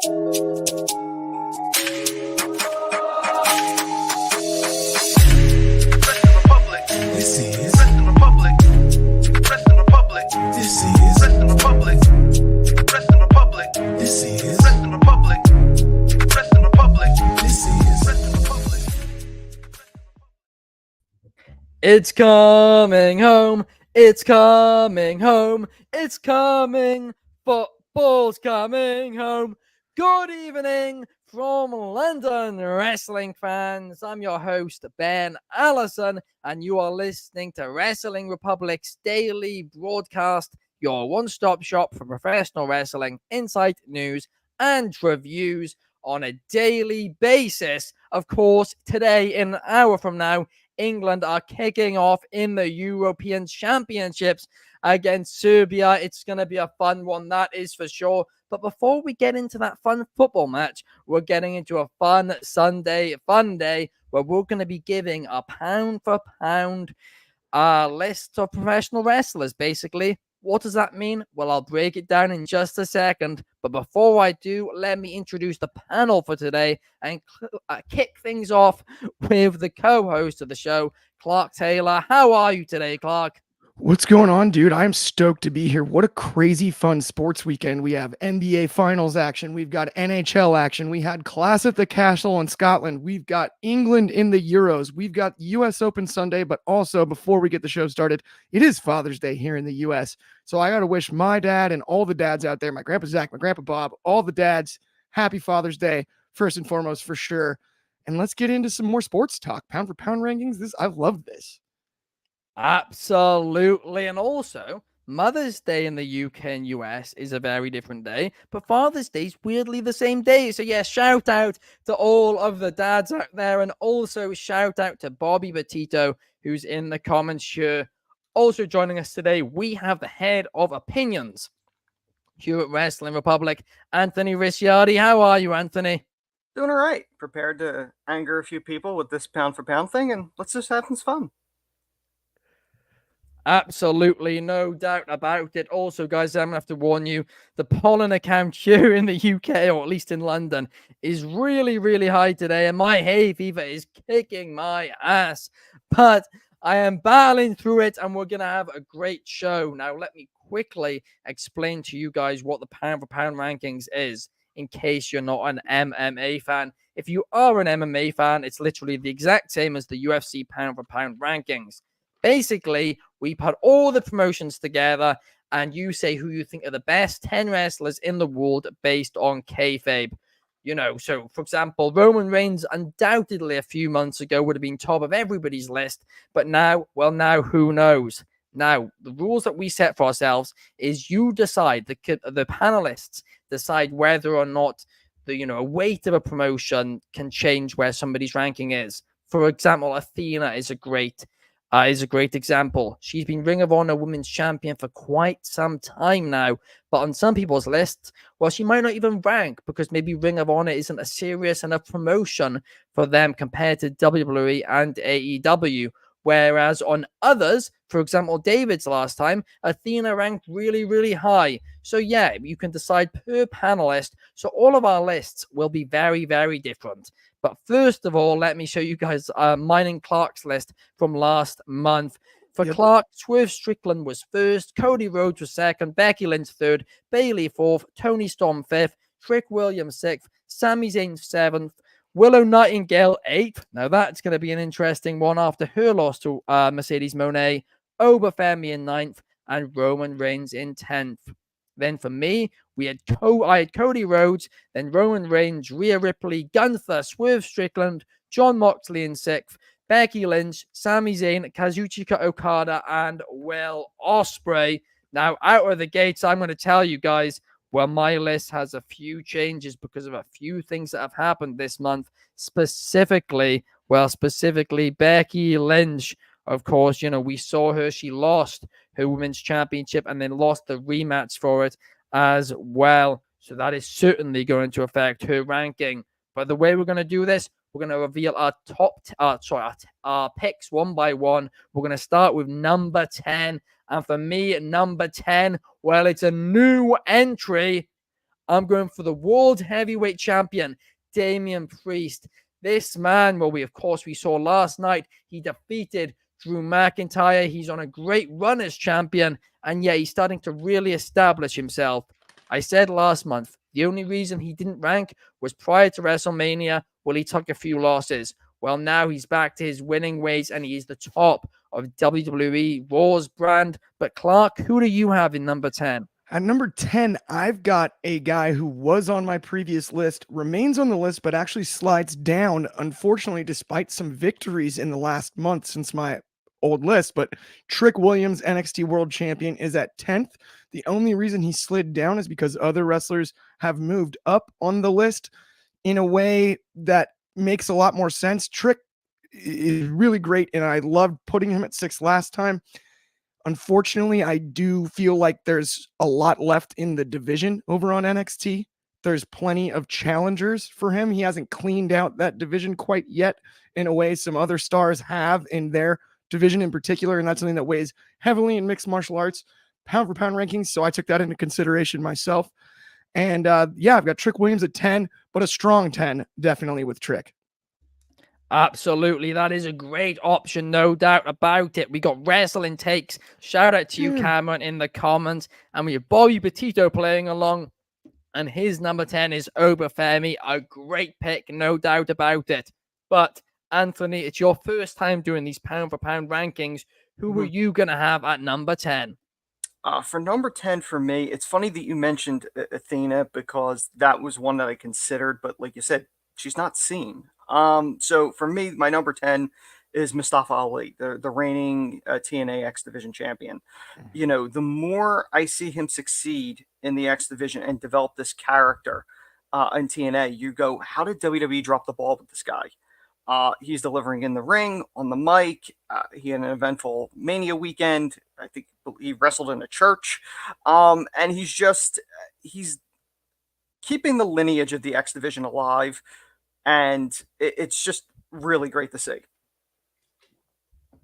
It's coming home. It's coming home. It's coming. Football's coming home. Good evening from London, wrestling fans. I'm your host, Ben Allison, and you are listening to Wrestling Republic's daily broadcast, your one-stop shop for professional wrestling, insight, news, and reviews on a daily basis. Of course, today, in an hour from now, England are kicking off in the European Championships against Serbia. It's going to be a fun one, that is for sure. But before we get into that fun football match, we're getting into a fun Sunday Funday where we're going to be giving a pound-for-pound list of professional wrestlers, basically. What does that mean? Well, I'll break it down in just a second. But before I do, let me introduce the panel for today and kick things off with the co-host of the show, Clark Taylor. How are you today, Clark? What's going on, dude? I'm stoked to be here. What a crazy fun sports weekend. We have NBA Finals action. We've got NHL action. We had Clash at the Castle in Scotland. We've got England in the Euros. We've got US Open Sunday, but also before we get the show started, it is Father's Day here in the US. So I got to wish my dad and all the dads out there, my grandpa Zach, my grandpa Bob, all the dads, happy Father's Day, first and foremost, for sure. And let's get into some more sports talk. Pound for pound rankings. I love this. Absolutely. And also, Mother's Day in the UK and US is a very different day, but Father's Day is weirdly the same day. So yeah, shout out to all of the dads out there, and also shout out to Bobby Batito, who's in the comments here. Also joining us today, we have the head of opinions here at Wrestling Republic, Anthony Ricciardi. How are you, Anthony? Doing all right. Prepared to anger a few people with this pound for pound thing, and let's just have some fun. Absolutely, no doubt about it. Also, guys, I'm going to have to warn you, the pollen account here in the UK, or at least in London, is really, really high today, and my hay fever is kicking my ass. But I am battling through it, and we're going to have a great show. Now, let me quickly explain to you guys what the pound-for-pound rankings is, in case you're not an MMA fan. If you are an MMA fan, it's literally the exact same as the UFC pound-for-pound rankings. Basically, we put all the promotions together and you say who you think are the best 10 wrestlers in the world based on kayfabe. You know, so for example, Roman Reigns undoubtedly a few months ago would have been top of everybody's list. But now, well, now who knows? Now, the rules that we set for ourselves is you decide, the panelists decide whether or not the weight of a promotion can change where somebody's ranking is. For example, Athena is a great example. She's been Ring of Honor Women's Champion for quite some time now, but on some people's lists, well, she might not even rank because maybe Ring of Honor isn't a serious enough promotion for them compared to WWE and AEW. Whereas on others, for example, David's last time, Athena ranked really, really high. So yeah, you can decide per panelist. So all of our lists will be very, very different. But first of all, let me show you guys mine and Clark's list from last month. For Clark, Swerve Strickland was first, Cody Rhodes was second, Becky Lynch third, Bayley fourth, Tony Storm fifth, Trick Williams sixth, Sami Zayn seventh, Willow Nightingale eighth. Now that's going to be an interesting one after her loss to Mercedes Moné, Oberfemi in ninth, and Roman Reigns in 10th. Then for me, I had Cody Rhodes, then Roman Reigns, Rhea Ripley, Gunther, Swerve Strickland, Jon Moxley in 6th, Becky Lynch, Sami Zayn, Kazuchika Okada, and Will Ospreay. Now, out of the gates, I'm going to tell you guys, well, my list has a few changes because of a few things that have happened this month. Specifically, Becky Lynch. Of course, we saw her. She lost her Women's Championship and then lost the rematch for it as well. So that is certainly going to affect her ranking. But the way we're going to do this, we're going to reveal our picks one by one. We're going to start with number 10. And for me, number 10, well, it's a new entry. I'm going for the World Heavyweight Champion, Damian Priest. This man, well, we saw last night, he defeated Drew McIntyre. He's on a great run as champion, and yeah, he's starting to really establish himself. I said last month, the only reason he didn't rank was prior to WrestleMania, well, he took a few losses. Well, now he's back to his winning ways, and he is the top of WWE Raw's brand. But Clark, who do you have in number 10? At number 10, I've got a guy who was on my previous list, remains on the list, but actually slides down, unfortunately, despite some victories in the last month since my old list. But Trick Williams, NXT World Champion, is at 10th. The only reason he slid down is because other wrestlers have moved up on the list in a way that makes a lot more sense. Trick is really great, and I loved putting him at 6th last time. Unfortunately, I do feel like there's a lot left in the division over on NXT. There's plenty of challengers for him. He hasn't cleaned out that division quite yet in a way some other stars have in their division in particular, and that's something that weighs heavily in mixed martial arts pound for pound rankings, so I took that into consideration myself. And yeah, I've got Trick Williams at 10, but a strong 10 definitely with Trick. Absolutely. That is a great option. No doubt about it. We got wrestling takes. Shout out to you, Cameron, in the comments. And we have Bobby Petito playing along. And his number 10 is Obafemi. A great pick, no doubt about it. But, Anthony, it's your first time doing these pound for pound rankings. Who are you going to have at number 10? For number 10 for me, it's funny that you mentioned Athena because that was one that I considered. But like you said, she's not seen. So for me, my number 10 is Mustafa Ali, the reigning TNA X Division champion. You know, the more I see him succeed in the X Division and develop this character in TNA, you go, how did WWE drop the ball with this guy? He's delivering in the ring, on the mic. He had an eventful Mania weekend. I think he wrestled in a church. And he's keeping the lineage of the X Division alive. And it's just really great to see.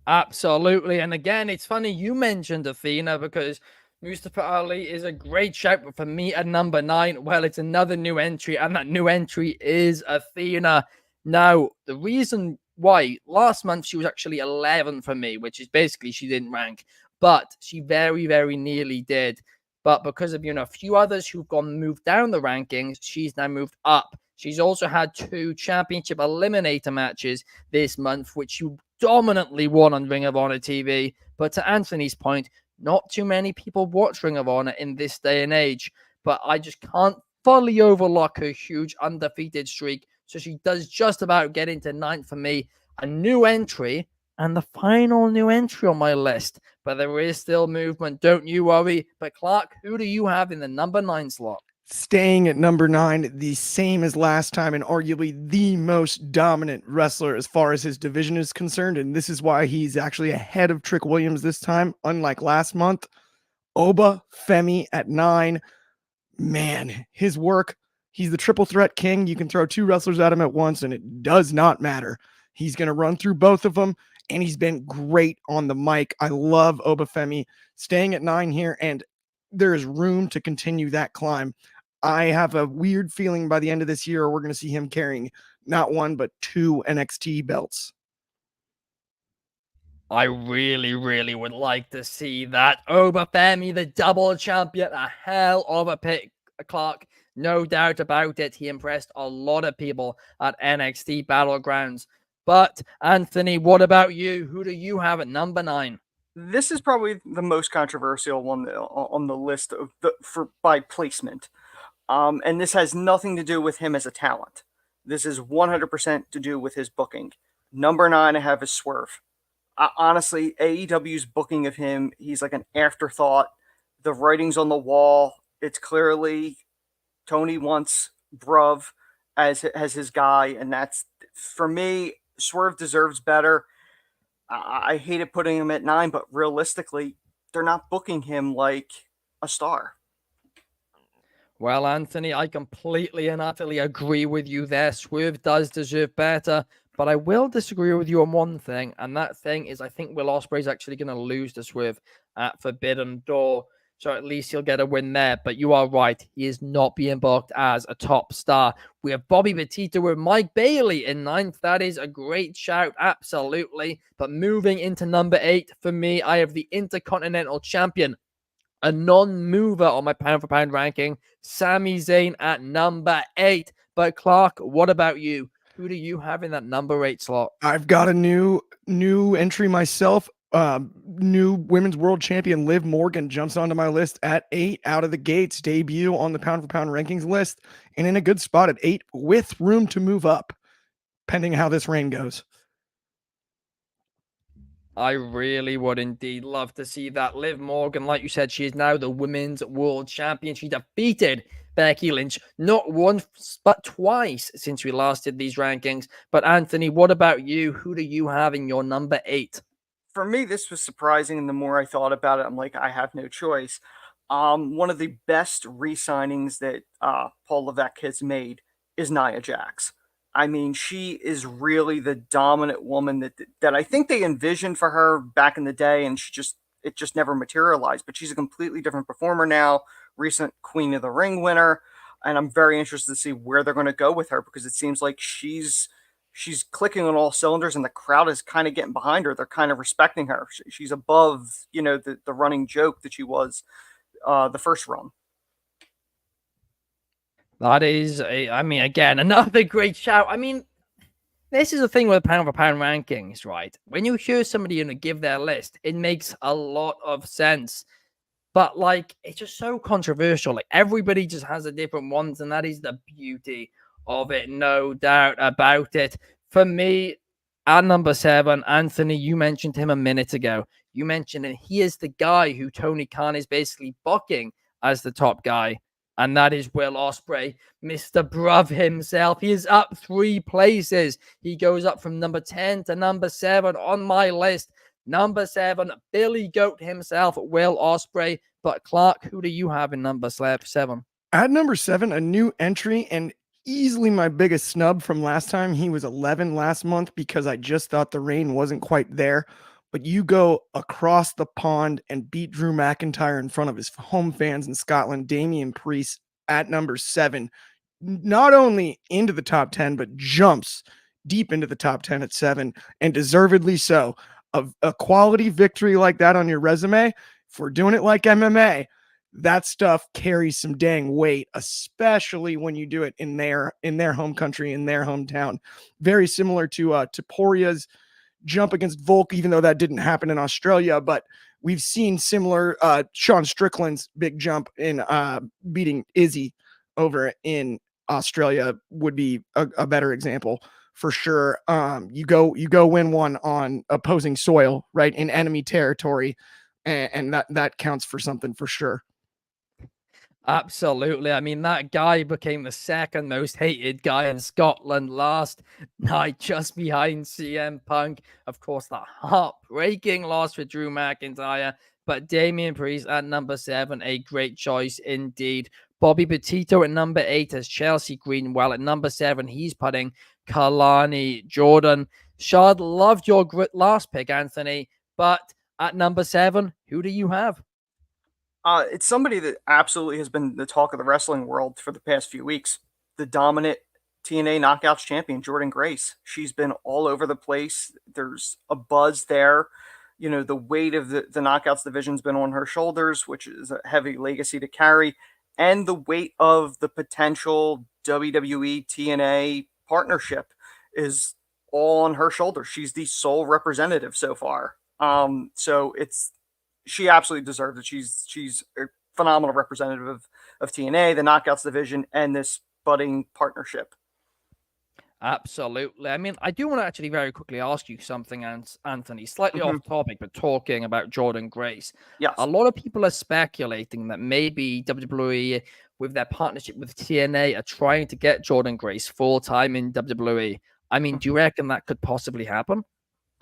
Absolutely. And again, it's funny you mentioned Athena because Mustafa Ali is a great shout. But for me at number 9, well, it's another new entry. And that new entry is Athena. Now, the reason why last month she was actually 11 for me, which is basically she didn't rank. But she very, very nearly did. But because of, a few others who've moved down the rankings, she's now moved up. She's also had 2 championship eliminator matches this month, which she dominantly won on Ring of Honor TV. But to Anthony's point, not too many people watch Ring of Honor in this day and age. But I just can't fully overlook her huge undefeated streak. So she does just about get into 9th for me. A new entry and the final new entry on my list. But there is still movement. Don't you worry. But Clark, who do you have in the number 9 slot? Staying at number 9, the same as last time and arguably the most dominant wrestler as far as his division is concerned. And this is why he's actually ahead of Trick Williams this time, unlike last month. Obafemi at 9. Man, his work, he's the triple threat king. You can throw 2 wrestlers at him at once and it does not matter. He's going to run through both of them, and he's been great on the mic. I love Obafemi. Staying at 9 here, and there is room to continue that climb. I have a weird feeling by the end of this year, we're going to see him carrying not 1, but 2 NXT belts. I really, really would like to see that. Obafemi, the double champion, a hell of a pick, Clark. No doubt about it. He impressed a lot of people at NXT Battlegrounds. But, Anthony, what about you? Who do you have at number 9? This is probably the most controversial one on the list by placement. And this has nothing to do with him as a talent. This is 100% to do with his booking. Number 9, I have is Swerve. Honestly, AEW's booking of him, he's like an afterthought. The writing's on the wall. It's clearly Tony wants Bruv as his guy, and that's, for me, Swerve deserves better. I hated putting him at 9, but realistically, they're not booking him like a star. Well, Anthony, I completely and utterly agree with you there. Swerve does deserve better, but I will disagree with you on one thing, and that thing is I think Will Ospreay's actually going to lose to Swerve at Forbidden Door. So at least he'll get a win there. But you are right. He is not being booked as a top star. We have Bobby Petito with Mike Bailey in ninth. That is a great shout. Absolutely. But moving into number 8, for me, I have the Intercontinental Champion, a non-mover on my pound for pound ranking, Sami Zayn at number 8. But Clark, what about you? Who do you have in that number 8 slot? I've got a new entry myself. New women's world champion Liv Morgan jumps onto my list at 8 out of the gates, debut on the pound for pound rankings list, and in a good spot at 8 with room to move up, pending how this reign goes. I really would indeed love to see that. Liv Morgan, like you said, she is now the women's world champion. She defeated Becky Lynch not once but twice since we last did these rankings. But Anthony, what about you? Who do you have in your number 8? For me, this was surprising, and the more I thought about it, I'm like, I have no choice. One of the best re-signings that Paul Levesque has made is Nia Jax. I mean, she is really the dominant woman that I think they envisioned for her back in the day, and it just never materialized. But she's a completely different performer now, recent Queen of the Ring winner, and I'm very interested to see where they're going to go with her, because it seems like she's clicking on all cylinders, and the crowd is kind of getting behind her. They're kind of respecting her. She's above, the running joke that she was the first run. That is, again, another great shout. I mean, this is the thing with pound for pound rankings, right? When you hear somebody give their list, it makes a lot of sense. But like, it's just so controversial. Like, everybody just has a different ones, and that is the beauty of it, no doubt about it. For me, at number 7, Anthony, you mentioned him a minute ago. You mentioned it. He is the guy who Tony Khan is basically bucking as the top guy, and that is Will Ospreay, Mr. Bruv himself. He is up 3 places. He goes up from number 10 to number 7 on my list. Number 7, Billy Goat himself, Will Ospreay. But Clark, who do you have in number 7? At number 7, a new entry, and easily my biggest snub from last time. He was 11 last month because I just thought the reign wasn't quite there. But you go across the pond and beat Drew McIntyre in front of his home fans in Scotland, Damian Priest at number 7, not only into the top 10, but jumps deep into the top 10 at 7, and deservedly so. A quality victory like that on your resume, if we're doing it like MMA, that stuff carries some dang weight, especially when you do it in their home country, in their hometown. Very similar to Poria's jump against Volk, even though that didn't happen in Australia, but we've seen similar. Sean Strickland's big jump in beating Izzy over in Australia would be a better example for sure. You go win one on opposing soil, right, in enemy territory, and that counts for something for sure. Absolutely. I mean, that guy became the second most hated guy in Scotland last night, just behind CM Punk. Of course, that heartbreaking loss for Drew McIntyre. But Damian Priest at number 7, a great choice indeed. Bobby Petito at number 8 as Chelsea Greenwell. At number 7, he's putting Kalani Jordan. Shard, loved your last pick, Anthony. But at number 7, who do you have? It's somebody that absolutely has been the talk of the wrestling world for the past few weeks. The dominant TNA Knockouts champion, Jordynne Grace. She's been all over the place. There's a buzz there. The weight of the Knockouts division's been on her shoulders, which is a heavy legacy to carry. And the weight of the potential WWE TNA partnership is all on her shoulders. She's the sole representative so far. So she absolutely deserves it. She's a phenomenal representative of TNA, the Knockouts division, and this budding partnership. Absolutely. I mean, I do want to actually very quickly ask you something, Anthony, slightly off topic, but talking about Jordynne Grace. Yes. A lot of people are speculating that maybe WWE, with their partnership with TNA, are trying to get Jordynne Grace full-time in WWE. I mean, do you reckon that could possibly happen?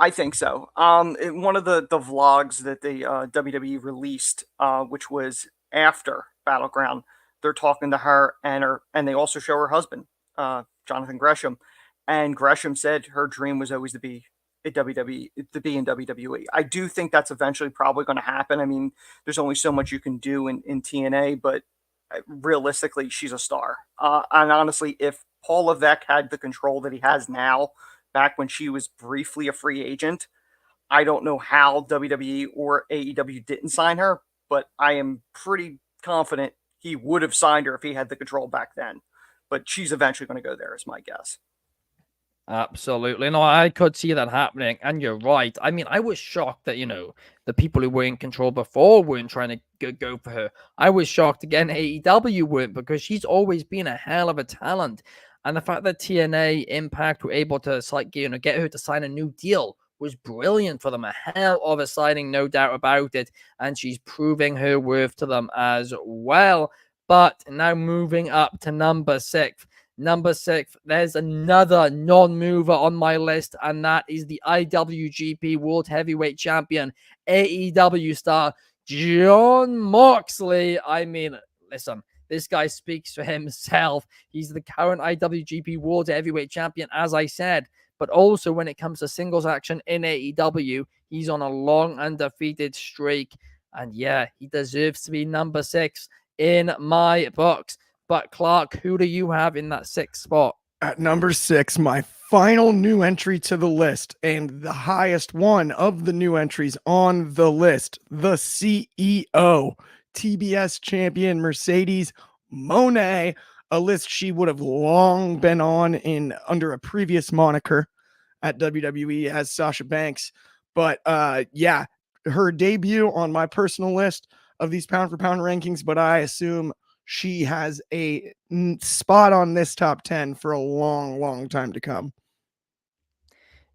I think so. In one of the vlogs that the WWE released, which was after Battleground, they're talking to her, and they also show her husband, Jonathan Gresham. And Gresham said her dream was always to be at WWE to be in WWE. I do think that's eventually probably going to happen. I mean, there's only so much you can do in TNA, but realistically, she's a star. And honestly, if Paul Levesque had the control that he has now, back when she was briefly a free agent, I don't know how WWE or AEW didn't sign her, but I am pretty confident he would have signed her if he had the control back then. But she's eventually going to go there, is my guess. Absolutely. No, I could see that happening. And you're right. I mean, I was shocked that, the people who were in control before weren't trying to go for her. I was shocked again, AEW weren't, because she's always been a hell of a talent. And the fact that TNA Impact were able to, get her to sign a new deal was brilliant for them. A hell of a signing, no doubt about it. And she's proving her worth to them as well. But now moving up to number 6. Number 6, there's another non-mover on my list, and that is the IWGP World Heavyweight Champion, AEW star Jon Moxley. I mean, listen, this guy speaks for himself. He's the current IWGP World Heavyweight Champion, as I said, but also when it comes to singles action in AEW, he's on a long undefeated streak, and yeah, he deserves to be number 6 in my books. But Clark, who do you have in that 6th spot? At number 6, my final new entry to the list, and the highest one of the new entries on the list, the CEO, TBS champion Mercedes Moné, a list she would have long been on under a previous moniker at WWE as Sasha Banks. But yeah, her debut on my personal list of these pound for pound rankings, but I assume she has a spot on this top 10 for a long, long time to come.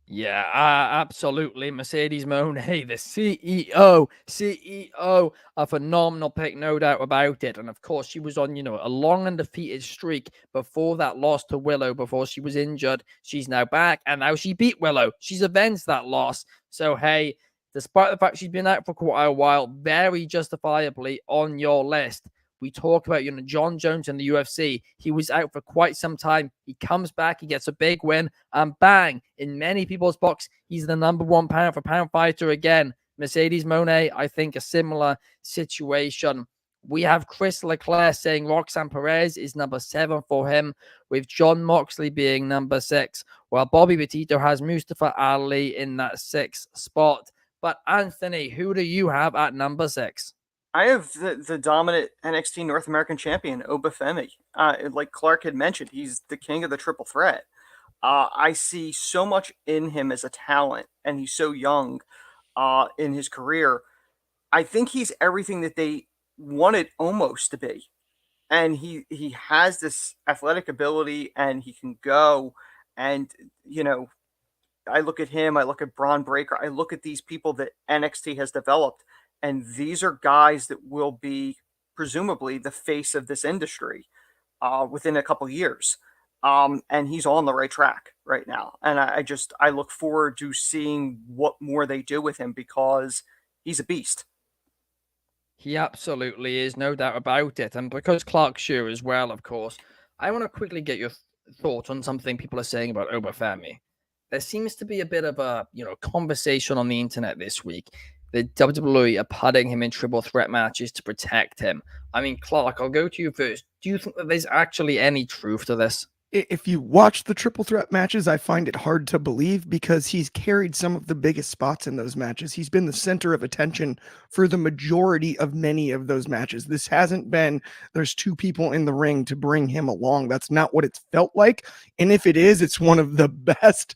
Yeah, absolutely. Mercedes Moné, the CEO, a phenomenal pick, no doubt about it. And of course, she was on, a long undefeated streak before that loss to Willow, before she was injured. She's now back, and now she beat Willow. She's avenged that loss. So, hey, despite the fact she's been out for quite a while, very justifiably on your list. We talk about, John Jones in the UFC. He was out for quite some time. He comes back, he gets a big win, and bang, in many people's books, he's the number 1 pound for pound fighter again. Mercedes Moné, I think a similar situation. We have Chris Leclerc saying Roxanne Perez is number 7 for him, with Jon Moxley being number 6, while Bobby Petito has Mustafa Ali in that 6th spot. But Anthony, who do you have at number 6? I have the dominant NXT North American champion, Obafemi. Like Clark had mentioned, he's the king of the triple threat. I see so much in him as a talent, and he's so young in his career. I think he's everything that they wanted Omos to be. And he has this athletic ability, and he can go. And, I look at him, I look at Braun Breaker, I look at these people that NXT has developed, and these are guys that will be presumably the face of this industry within a couple years. And he's on the right track right now. And I look forward to seeing what more they do with him, because he's a beast. He absolutely is, no doubt about it. And because Clark's here as well, of course, I want to quickly get your thoughts on something people are saying about Obafemi. There seems to be a bit of a, conversation on the internet this week that WWE are putting him in triple threat matches to protect him. I mean, Clark, I'll go to you first. Do you think that there's actually any truth to this? If you watch the triple threat matches, I find it hard to believe, because he's carried some of the biggest spots in those matches. He's been the center of attention for the majority of many of those matches. This hasn't been, there's 2 people in the ring to bring him along. That's not what it's felt like. And if it is, it's one of the best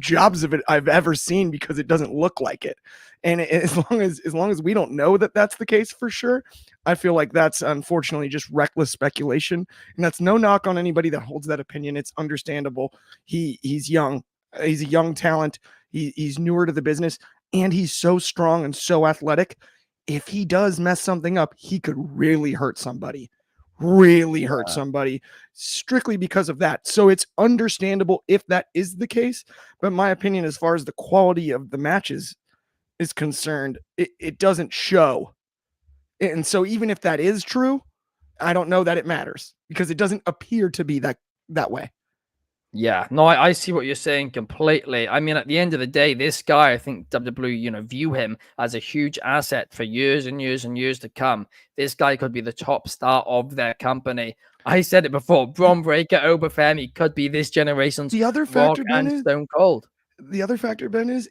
jobs of it I've ever seen, because it doesn't look like it. And as long as we don't know that that's the case for sure, I feel like that's unfortunately just reckless speculation. And that's no knock on anybody that holds that opinion. It's understandable. He's young. He's a young talent. He's newer to the business, and he's so strong and so athletic. If he does mess something up, he could really hurt somebody. Strictly because of that. So it's understandable if that is the case. But my opinion, as far as the quality of the matches is concerned, it doesn't show. And so even if that is true, I don't know that it matters, because it doesn't appear to be that way. Yeah, no, I see what you're saying completely. I mean, at the end of the day, this guy, I think WWE, view him as a huge asset for years and years and years to come. This guy could be the top star of their company. I said it before, Braun Breaker, Obafemi could be this generation's The other Rock factor, Ben, and is Stone Cold.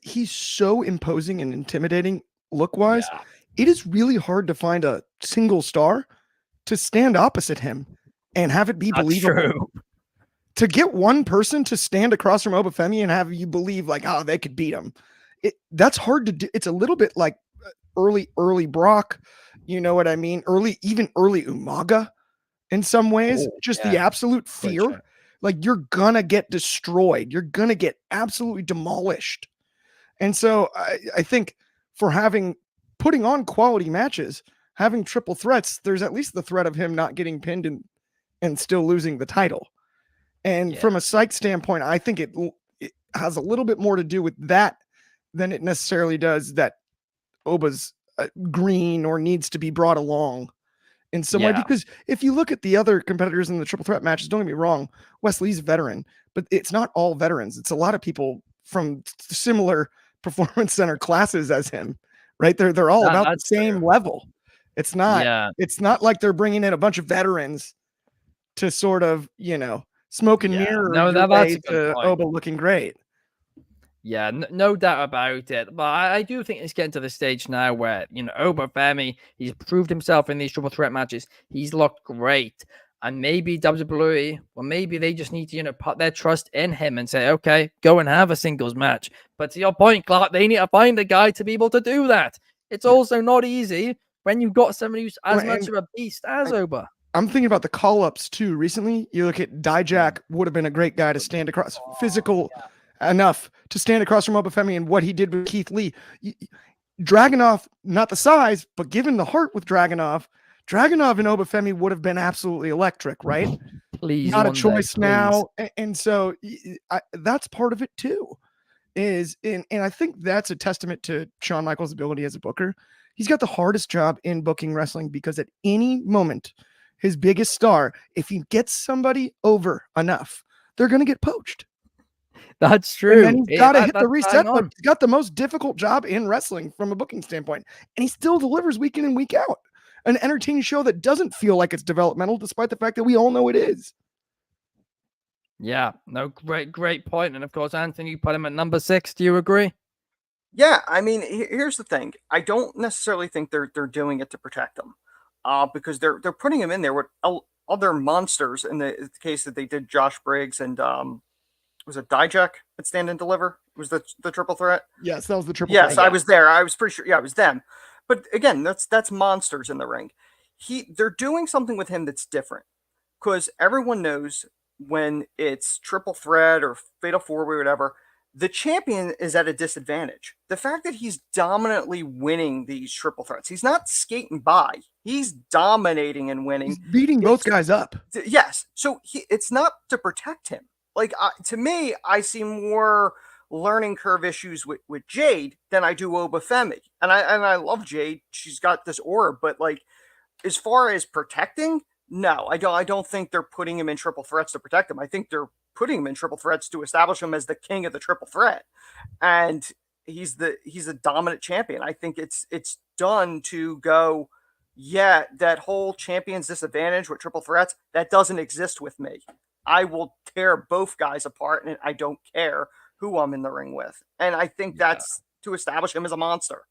he's so imposing and intimidating look-wise. Yeah, It is really hard to find a single star to stand opposite him and have it be that's believable. true. To get one person to stand across from Obafemi and have you believe like, oh, they could beat him. That's hard to do. It's a little bit like early Brock. You know what I mean? Even early Umaga in some ways, Oh, just the yeah, absolute great fear. show. Like you're gonna get destroyed. You're gonna get absolutely demolished. And so I think for putting on quality matches, having triple threats, there's at least the threat of him not getting pinned and still losing the title. And Yeah. from a psych standpoint, I think it has a little bit more to do with that than it necessarily does that Oba's green or needs to be brought along in some way. Yeah. Because if you look at the other competitors in the triple threat matches, don't get me wrong, Wesley's a veteran, but it's not all veterans. It's a lot of people from similar performance center classes as him, right? They're all about the That's same true. level. It's not Yeah. like they're bringing in a bunch of veterans to sort of, smoke and Yeah. mirror No, your that's way a good to point. Oba looking great. Yeah, no doubt about it. But I do think it's getting to the stage now where, Obafemi, he's proved himself in these triple threat matches. He's looked great. And maybe WWE, well, maybe they just need to, put their trust in him and say, okay, go and have a singles match. But to your point, Clark, they need to find a guy to be able to do that. It's also not easy when you've got somebody who's as much of a beast as Oba. I'm thinking about the call-ups too. Recently, you look at Dijak would have been a great guy to stand across, physical enough to stand across from Obafemi, and what he did with Keith Lee. Dragunov, not the size, but given the heart with Dragunov and Obafemi would have been absolutely electric, right? Please, not a one day, choice please. now, and so that's part of it too. And I think that's a testament to Shawn Michaels' ability as a booker. He's got the hardest job in booking wrestling because at any moment, his biggest star, if he gets somebody over enough, they're going to get poached. That's And true. then he's got to hit the That's reset bang button. on. He's got the most difficult job in wrestling from a booking standpoint. And he still delivers week in and week out. An entertaining show that doesn't feel like it's developmental, despite the fact that we all know it is. Yeah, no, great point. And of course, Anthony, you put him at number 6. Do you agree? Yeah, I mean, here's the thing. I don't necessarily think they're doing it to protect him, because they're putting him in there with other monsters. In the case that they did Josh Briggs and was it Dijak at Stand and Deliver? Was the triple threat? Yes, that was the triple Yes, threat. I was there. I was pretty sure. Yeah, it was them. But again, that's monsters in the ring. They're doing something with him that's different, because everyone knows when it's triple threat or fatal four-way or whatever, the champion is at a disadvantage. The fact that he's dominantly winning these triple threats, he's not skating by. He's dominating and winning. He's beating both guys up. Yes. So it's not to protect him. Like, to me, I see more learning curve issues with Jade than I do Obafemi. And I love Jade. She's got this aura, but like, as far as protecting, no, I don't think they're putting him in triple threats to protect him. I think they're putting him in triple threats to establish him as the king of the triple threat. And he's a dominant champion. I think it's done to go, yeah, that whole champion's disadvantage with triple threats, that doesn't exist with me. I will tear both guys apart, and I don't care who I'm in the ring with. And I think that's to establish him as a monster.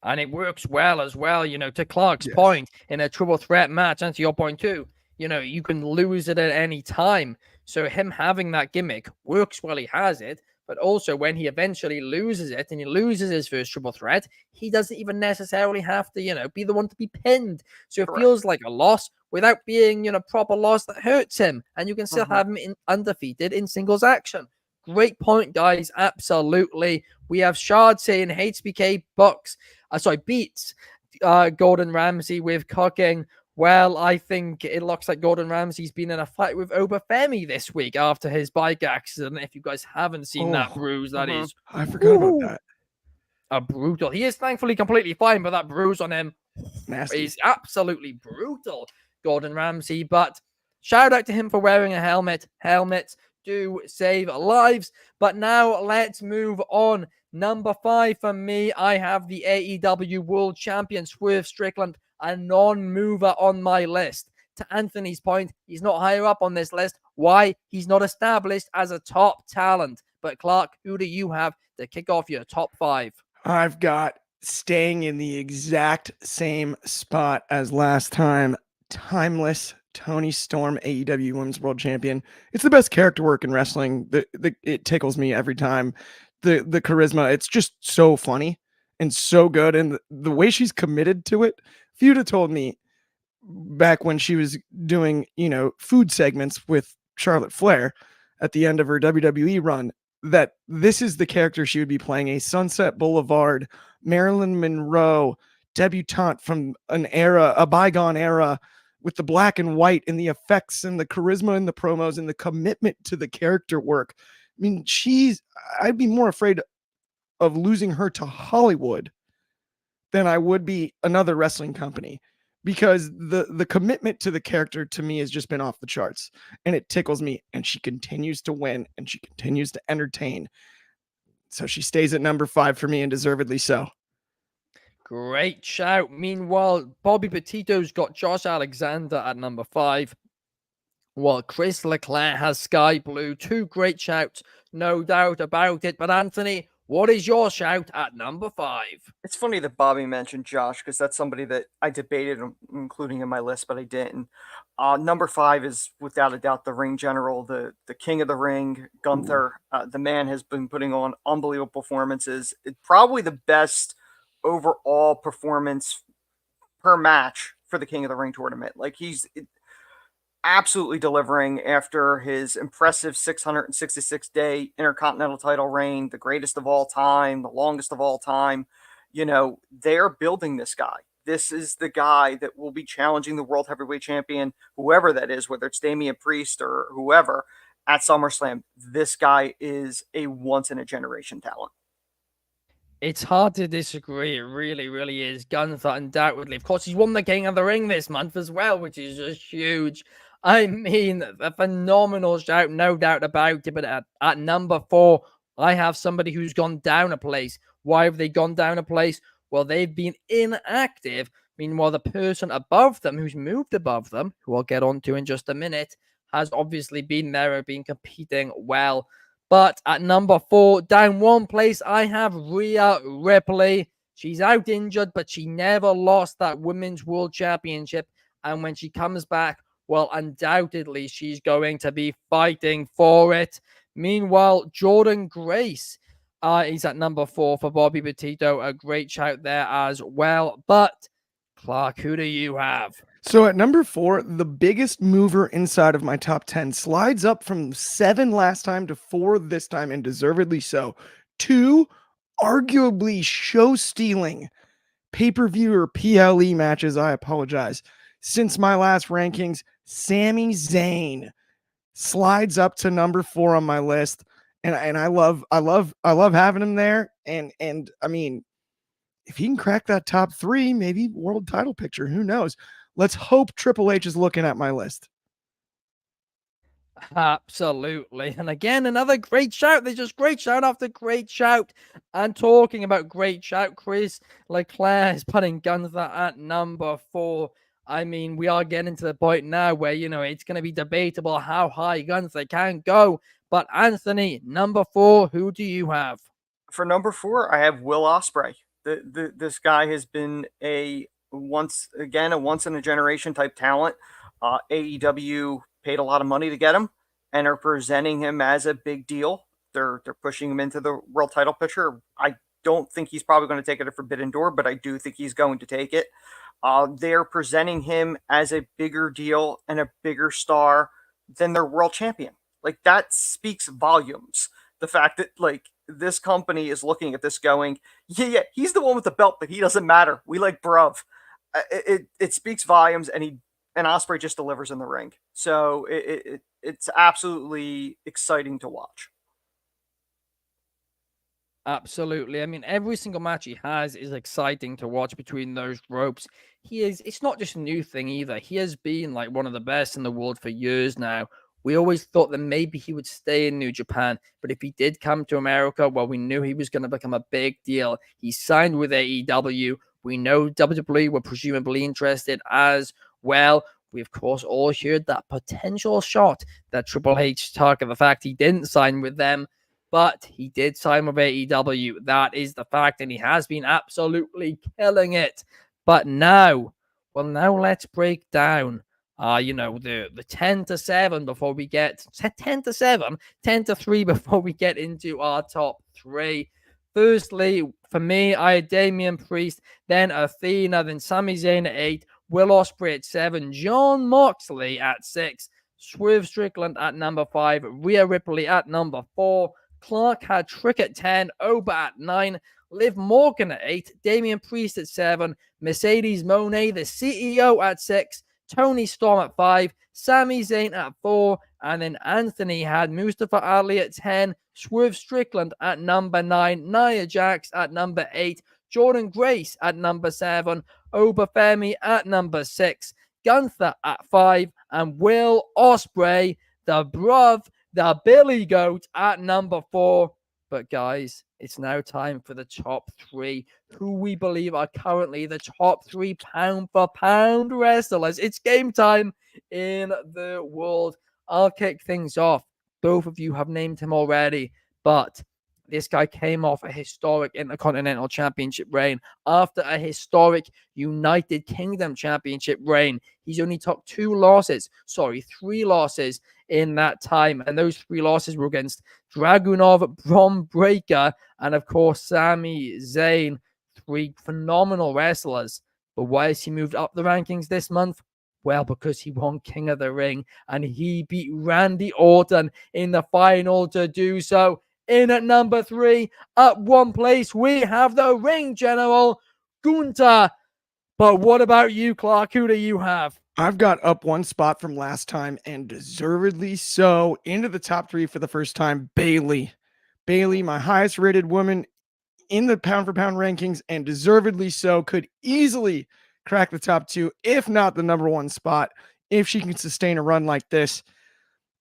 And it works well as well, to Clark's point, in a triple threat match, and to your point too, you can lose it at any time. So him having that gimmick works while he has it, but also when he eventually loses it and he loses his first triple threat, he doesn't even necessarily have to, be the one to be pinned. So it feels like a loss without being, proper loss that hurts him. And you can still have him undefeated in singles action. Great point, guys. Absolutely. We have Shard saying HBK beats Gordon Ramsay with cooking. Well, I think it looks like Gordon Ramsay's been in a fight with Obafemi this week after his bike accident. If you guys haven't seen that bruise, that is... I forgot about that. A brutal. He is thankfully completely fine, but that bruise on him is absolutely brutal, Gordon Ramsay. But shout out to him for wearing a helmet. Helmets do save lives. But now let's move on. Number 5 for me, I have the AEW World Champion Swerve Strickland, a non-mover on my list. To Anthony's point, he's not higher up on this list. Why? He's not established as a top talent. But Clark, who do you have to kick off your top 5? I've got, staying in the exact same spot as last time, timeless Tony Storm, AEW Women's World Champion. It's the best character work in wrestling. It tickles me every time. The charisma, it's just so funny and so good. And the way she's committed to it, if you'd have told me back when she was doing, food segments with Charlotte Flair at the end of her WWE run, that this is the character she would be playing, a Sunset Boulevard, Marilyn Monroe debutante from a bygone era, with the black and white and the effects and the charisma and the promos and the commitment to the character work. I mean, I'd be more afraid of losing her to Hollywood than I would be another wrestling company, because the commitment to the character to me has just been off the charts, and it tickles me, and she continues to win and she continues to entertain. So she stays at number 5 for me, and deservedly so. Great shout. Meanwhile, Bobby Petito's got Josh Alexander at number 5, while Chris Leclerc has Sky Blue. 2 great shouts, no doubt about it. But Anthony, what is your shout at number 5? It's funny that Bobby mentioned Josh, because that's somebody that I debated including in my list, but I didn't. Number 5 is without a doubt the ring general, the king of the ring, Gunther. The man has been putting on unbelievable performances. It's probably the best overall performance per match for the King of the Ring tournament. Like, he's absolutely delivering after his impressive 666-day Intercontinental title reign, the greatest of all time, the longest of all time. They're building this guy. This is the guy that will be challenging the World Heavyweight Champion, whoever that is, whether it's Damian Priest or whoever, at SummerSlam. This guy is a once-in-a-generation talent. It's hard to disagree. It really, really is. Gunther, undoubtedly. Of course, he's won the King of the Ring this month as well, which is just huge. I mean, a phenomenal shout, no doubt about it. But at number 4, I have somebody who's gone down a place. Why have they gone down a place? Well, they've been inactive. Meanwhile, the person above them, who's moved above them, who I'll get onto in just a minute, has obviously been there and been competing well. But at number 4, down 1 place, I have Rhea Ripley. She's out injured, but she never lost that Women's World Championship. And when she comes back, well, undoubtedly, she's going to be fighting for it. Meanwhile, Jordan Grace is at number 4 for Bobby Petito. A great shout there as well. But, Clark, who do you have? So at number 4, the biggest mover inside of my top 10 slides up from 7 last time to 4 this time, and deservedly so. 2 arguably show-stealing pay-per-view or PLE matches, I apologize, since my last rankings. Sami Zayn slides up to number 4 on my list, and I love having him there. And I mean, if he can crack that top 3, maybe world title picture, who knows? Let's hope Triple H is looking at my list. Absolutely. And again, another great shout. There's just great shout after great shout. And talking about great shout, Chris Leclerc is putting Gunther at number 4. I mean, we are getting to the point now where, it's going to be debatable how high Gunther can go. But Anthony, number 4, who do you have? For number 4, I have Will Ospreay. This guy has been a once in a generation type talent. AEW paid a lot of money to get him and are presenting him as a big deal. They're pushing him into the world title picture. I don't think he's probably going to take it at Forbidden Door, but I do think he's going to take it. They're presenting him as a bigger deal and a bigger star than their world champion. Like, that speaks volumes. The fact that, like, this company is looking at this going, yeah, he's the one with the belt, but he doesn't matter. We like bruv. It speaks volumes, and Ospreay just delivers in the ring. So it's absolutely exciting to watch. Absolutely. I mean, every single match he has is exciting to watch between those ropes. It's not just a new thing either. He has been like one of the best in the world for years now. We always thought that maybe he would stay in New Japan, but if he did come to America, well, we knew he was going to become a big deal. He signed with AEW. We know WWE were presumably interested as well. We, of course, all heard that potential shot that Triple H talked of the fact he didn't sign with them, but he did sign with AEW. That is the fact, and he has been absolutely killing it. But now let's break down the 10 to 7 before we get 10 to 7, 10 to 3 before we get into our top 3. Firstly, for me, I had Damian Priest, then Athena, then Sami Zayn at 8, Will Ospreay at 7, Jon Moxley at 6, Swerve Strickland at number 5, Rhea Ripley at number 4, Clark had Trick at 10, Oba at 9, Liv Morgan at 8, Damian Priest at 7, Mercedes Moné, the CEO, at 6, Tony Storm at 5, Sami Zayn at 4, and then Anthony had Mustafa Ali at 10, Swerve Strickland at number 9, Nia Jax at number 8, Jordan Grace at number 7, Oba Femi at number 6, Gunther at 5, and Will Ospreay, the Billy Goat, at number 4. But guys, it's now time for the top 3, who we believe are currently the top 3 pound-for-pound wrestlers. It's game time in the world. I'll kick things off. Both of you have named him already, but this guy came off a historic Intercontinental Championship reign after a historic United Kingdom Championship reign. He's only took 3 losses in that time, and those 3 losses were against Dragunov, Bron Breakker, and of course Sami Zayn. 3 phenomenal wrestlers. But why has he moved up the rankings this month? Well, because he won King of the Ring, and he beat Randy Orton in the final to do so. In at number 3, up 1 place, we have the Ring General, Gunther. But what about you, Clark? Who do you have? I've got up 1 spot from last time, and deservedly so. Into the top 3 for the first time, Bayley. Bayley, my highest rated woman in the pound for pound rankings, and deservedly so, could easily crack the top 2, if not the number 1 spot, if she can sustain a run like this.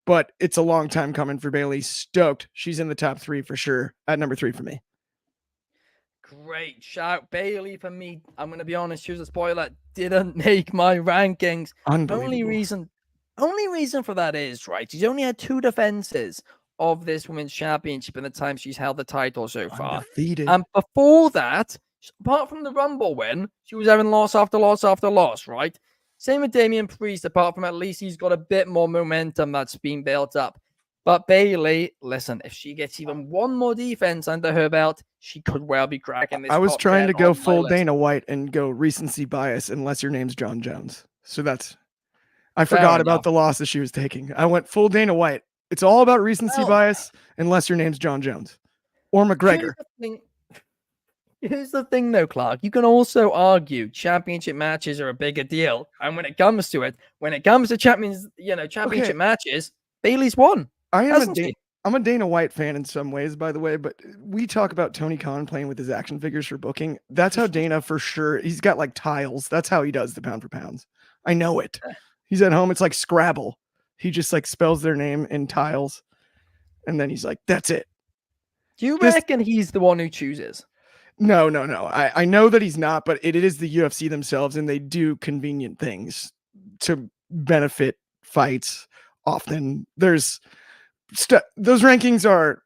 But it's a long time coming for Bayley. Stoked she's in the top 3 for sure. At number 3 for me. Great shout. Bayley for me, I'm going to be honest, here's a spoiler, didn't make my rankings. Only reason for that is, right, she's only had 2 defenses of this women's championship in the time she's held the title so far. Undefeated. And before that, apart from the Rumble win, she was having loss after loss after loss, right? Same with Damian Priest, apart from at least he's got a bit more momentum that's been built up. But Bayley, listen, if she gets even 1 more defense under her belt, she could well be cracking this. I was trying to go full Dana White and go recency bias unless your name's John Jones. So I forgot about the losses she was taking. I went full Dana White. It's all about recency bias unless your name's John Jones or McGregor. Here's the thing, though, Clark. You can also argue championship matches are a bigger deal, and when it comes to championship matches, Bayley's won. I'm a Dana White fan in some ways, by the way, but we talk about Tony Khan playing with his action figures for booking. That's how Dana, for sure, he's got like tiles. That's how he does the pound for pounds. I know it. He's at home. It's like Scrabble. He just like spells their name in tiles, and then he's like, "That's it." Do you reckon he's the one who chooses? No. I know that he's not, but it is the UFC themselves, and they do convenient things to benefit fights. Often those rankings are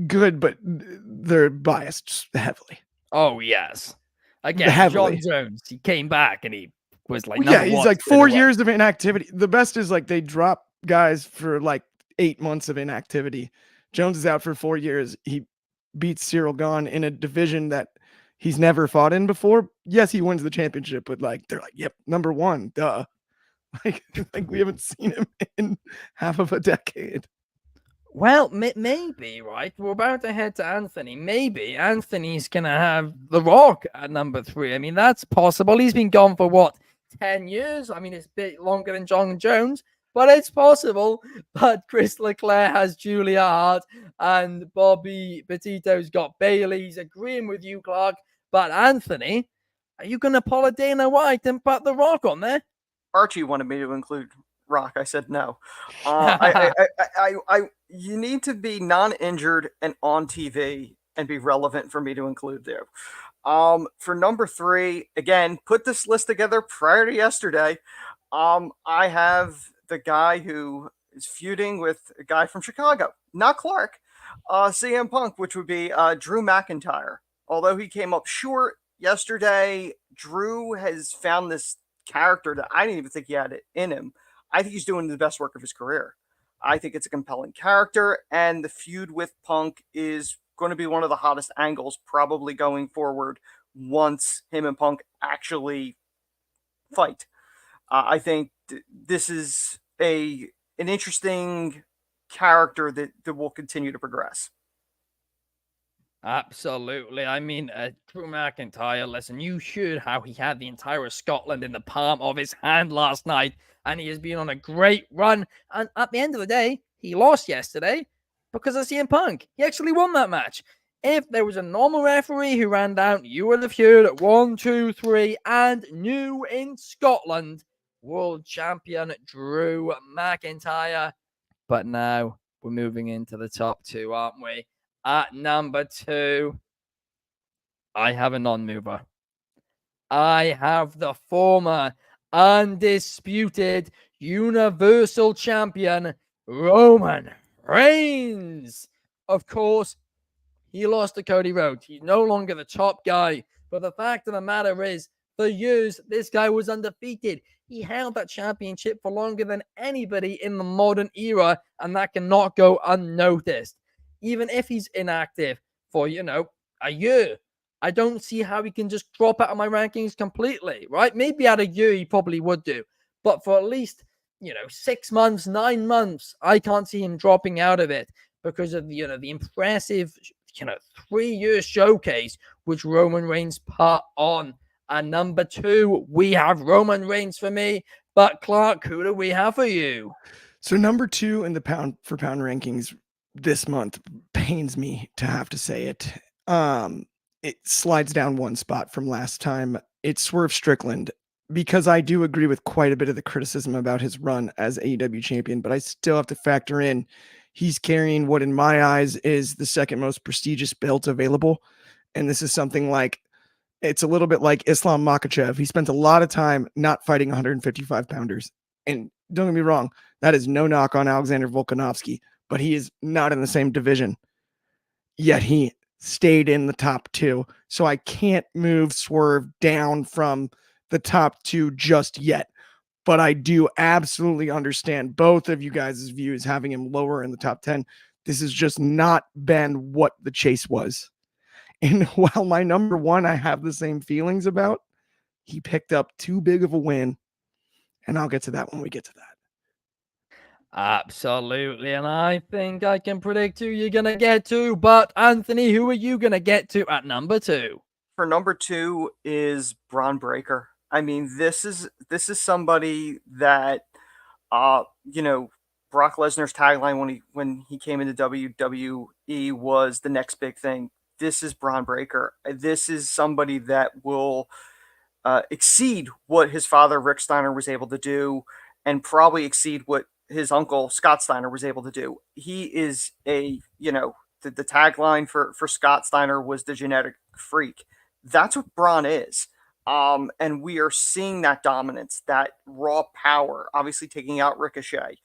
good, but they're biased heavily. Oh yes, again, John Jones. He came back and he was like, he's like 4 years of inactivity. The best is like they drop guys for like 8 months of inactivity. Jones is out for 4 years. He beats Cyril Gahn in a division that he's never fought in before. Yes, he wins the championship, but like they're like, yep, number 1, duh. Like we haven't seen him in half of a decade. Well, maybe, right? We're about to head to Anthony. Maybe Anthony's going to have The Rock at number 3. I mean, that's possible. He's been gone for, 10 years? I mean, it's a bit longer than John Jones, but it's possible. But Chris Leclerc has Julia Hart, and Bobby Petito's got Bayley. He's agreeing with you, Clark. But Anthony, are you going to pull a Dana White and put The Rock on there? Archie wanted me to include Rock. I said no. You need to be non-injured and on TV and be relevant for me to include there. For number 3, again, put this list together prior to yesterday. I have the guy who is feuding with a guy from Chicago, not Clark, CM Punk, which would be Drew McIntyre. Although he came up short yesterday, Drew has found this character that I didn't even think he had it in him. I think he's doing the best work of his career. I think it's a compelling character, and the feud with Punk is going to be one of the hottest angles probably going forward once him and Punk actually fight. I think this is an interesting character that will continue to progress. Absolutely. I mean, Drew McIntyre, listen, you heard how he had the entire of Scotland in the palm of his hand last night, and he has been on a great run. And at the end of the day, he lost yesterday because of CM Punk. He actually won that match. If there was a normal referee who ran down, you would have heard at 1, 2, 3, and new in Scotland, world champion Drew McIntyre. But now we're moving into the top 2, aren't we? At number 2, I have a non-mover. I have the former undisputed Universal Champion, Roman Reigns. Of course, he lost to Cody Rhodes. He's no longer the top guy. But the fact of the matter is, for years, this guy was undefeated. He held that championship for longer than anybody in the modern era, and that cannot go unnoticed. Even if he's inactive for, a year, I don't see how he can just drop out of my rankings completely, right? Maybe at a year he probably would do. But for at least, 6 months, 9 months, I can't see him dropping out of it because of, the impressive, 3-year showcase which Roman Reigns put on. And number 2, we have Roman Reigns for me. But Clark, who do we have for you? So number 2 in the pound for pound rankings this month, pains me to have to say it. It slides down 1 spot from last time. It's Swerve Strickland, because I do agree with quite a bit of the criticism about his run as AEW champion, but I still have to factor in he's carrying what in my eyes is the second most prestigious belt available. And this is something like, it's a little bit like Islam Makhachev. He spent a lot of time not fighting 155 pounders. And don't get me wrong, that is no knock on Alexander Volkanovski, but he is not in the same division. Yet he stayed in the top 2. So I can't move Swerve down from the top 2 just yet. But I do absolutely understand both of you guys' views, having him lower in the top 10. This has just not been what the chase was. And while my number 1, I have the same feelings about, he picked up too big of a win. And I'll get to that when we get to that. Absolutely. And I think I can predict who you're going to get to. But Anthony, who are you going to get to at number 2? For number 2 is Braun Breaker. I mean, this is somebody that, Brock Lesnar's tagline when he came into WWE was the next big thing. This is Braun Breaker. This is somebody that will exceed what his father Rick Steiner was able to do, and probably exceed what his uncle Scott Steiner was able to do. He is the tagline for Scott Steiner was the genetic freak. That's what Braun is. And we are seeing that dominance, that raw power, obviously taking out Ricochet.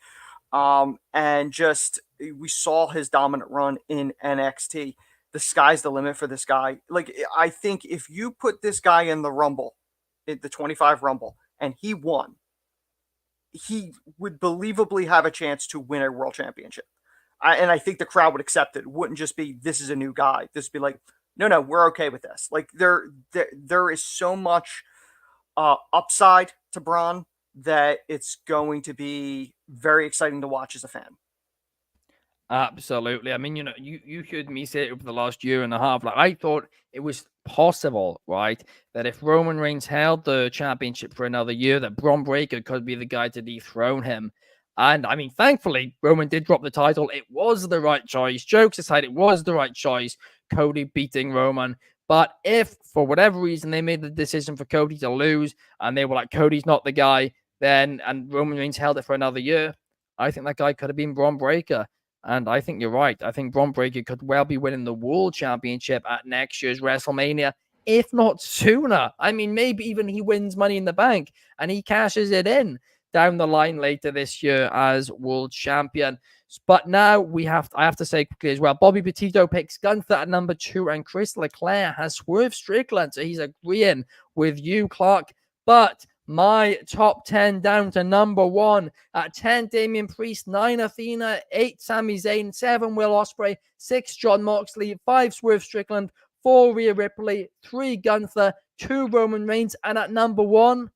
And just, we saw his dominant run in NXT. The sky's the limit for this guy. Like, I think if you put this guy in the Rumble, the 25 Rumble, and he won, he would believably have a chance to win a world championship. And I think the crowd would accept it. It wouldn't just be, this is a new guy. This would be like, no, we're okay with this. Like, there is so much upside to Braun that it's going to be very exciting to watch as a fan. Absolutely. I mean, you heard me say it over the last year and a half. Like, I thought it was possible, right, that if Roman Reigns held the championship for another year, that Braun Breaker could be the guy to dethrone him. And I mean, thankfully, Roman did drop the title. It was the right choice. Jokes aside, it was the right choice. Cody beating Roman. But if, for whatever reason, they made the decision for Cody to lose and they were like, Cody's not the guy, then and Roman Reigns held it for another year, I think that guy could have been Braun Breaker. And I think you're right. I think Braun Breaker could well be winning the World Championship at next year's WrestleMania, if not sooner. I mean, maybe even he wins Money in the Bank and he cashes it in down the line later this year as world champion. But now I have to say quickly as well, Bobby Petito picks Gunther at number 2 and Chris Leclerc has Swerve Strickland. So he's agreeing with you, Clark. But my top 10 down to number 1. At 10, Damian Priest. 9, Athena. 8, Sami Zayn. 7, Will Ospreay. 6, Jon Moxley. 5, Swerve Strickland. 4, Rhea Ripley. 3, Gunther. 2, Roman Reigns. And at number 1,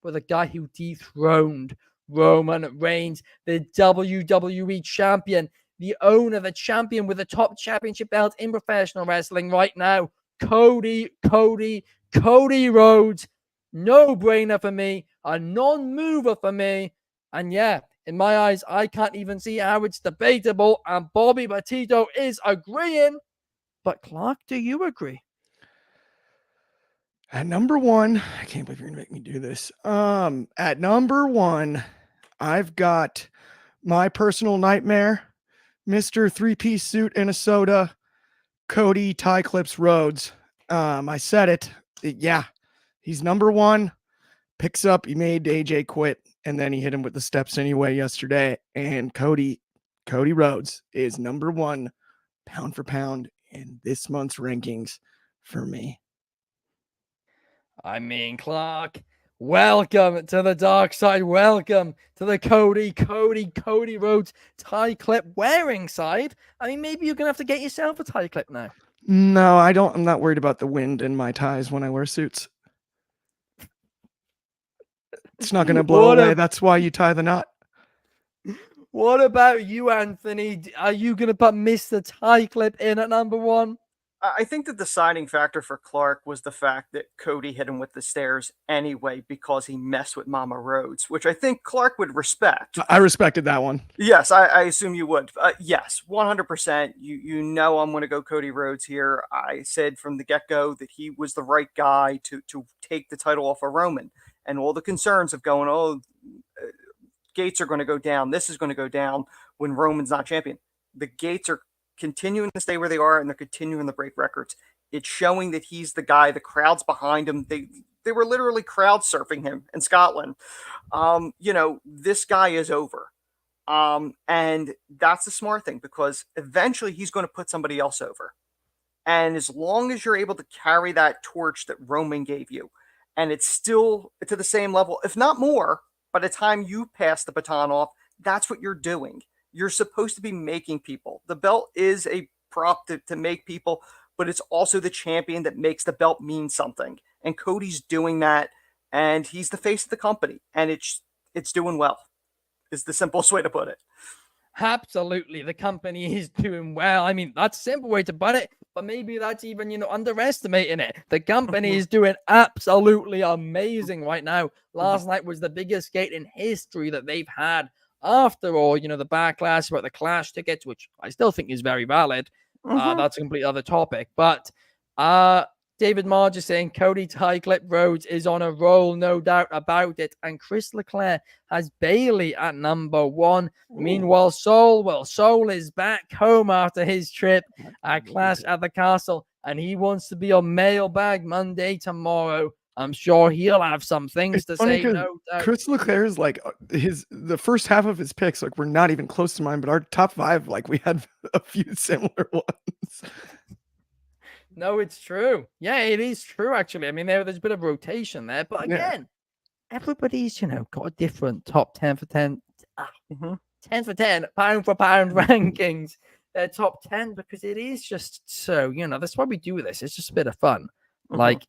with a guy who dethroned Roman Reigns, the WWE champion, the owner, the champion with the top championship belt in professional wrestling right now, Cody Rhodes. No brainer for me, a non-mover for me. And yeah, in my eyes, I can't even see how it's debatable. And Bobby Petito is agreeing. But Clark, do you agree? At number 1, I can't believe you're gonna make me do this. At number 1, I've got my personal nightmare, Mr. 3-piece suit and a soda, Cody Tie Clips Rhodes. I said it. Yeah, he's number 1. Picks up. He made AJ quit, and then he hit him with the steps anyway yesterday. And Cody Rhodes is number 1, pound for pound, in this month's rankings for me. I mean, Clark, welcome to the dark side. Welcome to the Cody Rhodes tie clip wearing side. I mean, maybe you're going to have to get yourself a tie clip now. No, I don't. I'm not worried about the wind in my ties when I wear suits. It's not going to blow away. That's why you tie the knot. What about you, Anthony? Are you going to put Mr. Tie Clip in at number 1? I think the deciding factor for Clark was the fact that Cody hit him with the stairs anyway because he messed with Mama Rhodes, which I think Clark would respect. I respected that one. Yes, I assume you would. Yes, 100%. You know I'm going to go Cody Rhodes here. I said from the get-go that he was the right guy to take the title off of Roman. And all the concerns of going, gates are going to go down. This is going to go down when Roman's not champion. The gates are continuing to stay where they are, and they're continuing to break records. It's showing that he's the guy. The crowd's behind him. They were literally crowd surfing him in Scotland. This guy is over. And that's the smart thing, because eventually he's going to put somebody else over. And as long as you're able to carry that torch that Roman gave you, and it's still to the same level, if not more, by the time you pass the baton off, that's what you're doing. You're supposed to be making people. The belt is a prop to make people, but it's also the champion that makes the belt mean something. And Cody's doing that, and he's the face of the company, and it's doing well, is the simplest way to put it. Absolutely. The company is doing well. I mean, that's a simple way to put it, but maybe that's even, underestimating it. The company is doing absolutely amazing right now. Last night was the biggest gate in history that they've had. After all, the backlash about the Clash tickets, which I still think is very valid. That's a completely other topic. But David Marge is saying Cody Tie Clip Rhodes is on a roll, no doubt about it. And Chris Leclerc has Bailey at number 1. Ooh. Meanwhile, Soul is back home after his trip at Clash at the Castle, and he wants to be on Mailbag Monday tomorrow. I'm sure he'll have some things to say. No doubt. Chris Leclerc is like the first half of his picks, like, we're not even close to mine, but our top 5, like, we had a few similar ones. No, it's true. Yeah, it is true, actually. I mean, there's a bit of rotation there. But again, everybody's, got a different top 10 for 10. 10 for 10, pound for pound rankings. Their top 10, because it is just so, that's why we do this. It's just a bit of fun. Like,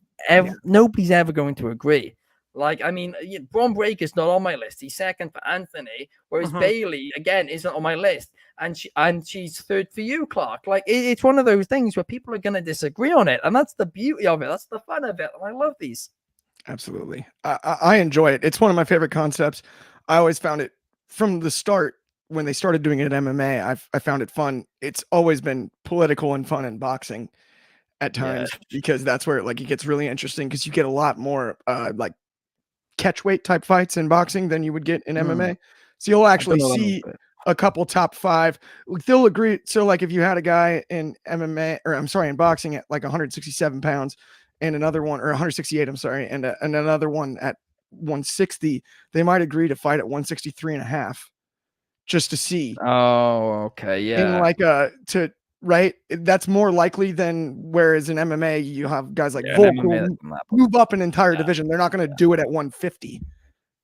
nobody's ever going to agree. Like, I mean, Braun Breaker's not on my list. He's second for Anthony, whereas Bailey, again, isn't on my list. And she's third for you, Clark. Like, it's one of those things where people are going to disagree on it. And that's the beauty of it. That's the fun of it. And I love these. Absolutely. I enjoy it. It's one of my favorite concepts. I always found it from the start when they started doing it at MMA. I found it fun. It's always been political and fun in boxing at times, because that's where it gets really interesting, because you get a lot more catch weight type fights in boxing than you would get in MMA. So you'll actually see a couple top 5. They'll agree. So like if you had a guy in MMA, or I'm sorry, in boxing at like 167 pounds and another one, or 168, I'm sorry, and another one at 160, they might agree to fight at 163.5 just to see. Oh, okay. Yeah. In like right? That's more likely than whereas in MMA you have guys like Volk who move up an entire division. They're not going to do it at 150,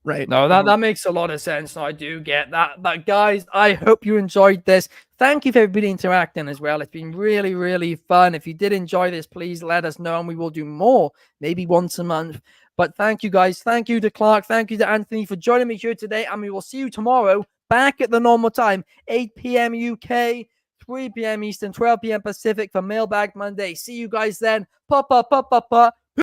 right? No, that makes a lot of sense. I do get that. But guys, I hope you enjoyed this. Thank you for everybody interacting as well. It's been really, really fun. If you did enjoy this, please let us know and we will do more, maybe once a month. But thank you guys. Thank you to Clark. Thank you to Anthony for joining me here today. And we will see you tomorrow back at the normal time, 8 p.m. UK, 3 p.m. Eastern, 12 p.m. Pacific for Mailbag Monday. See you guys then. Pa.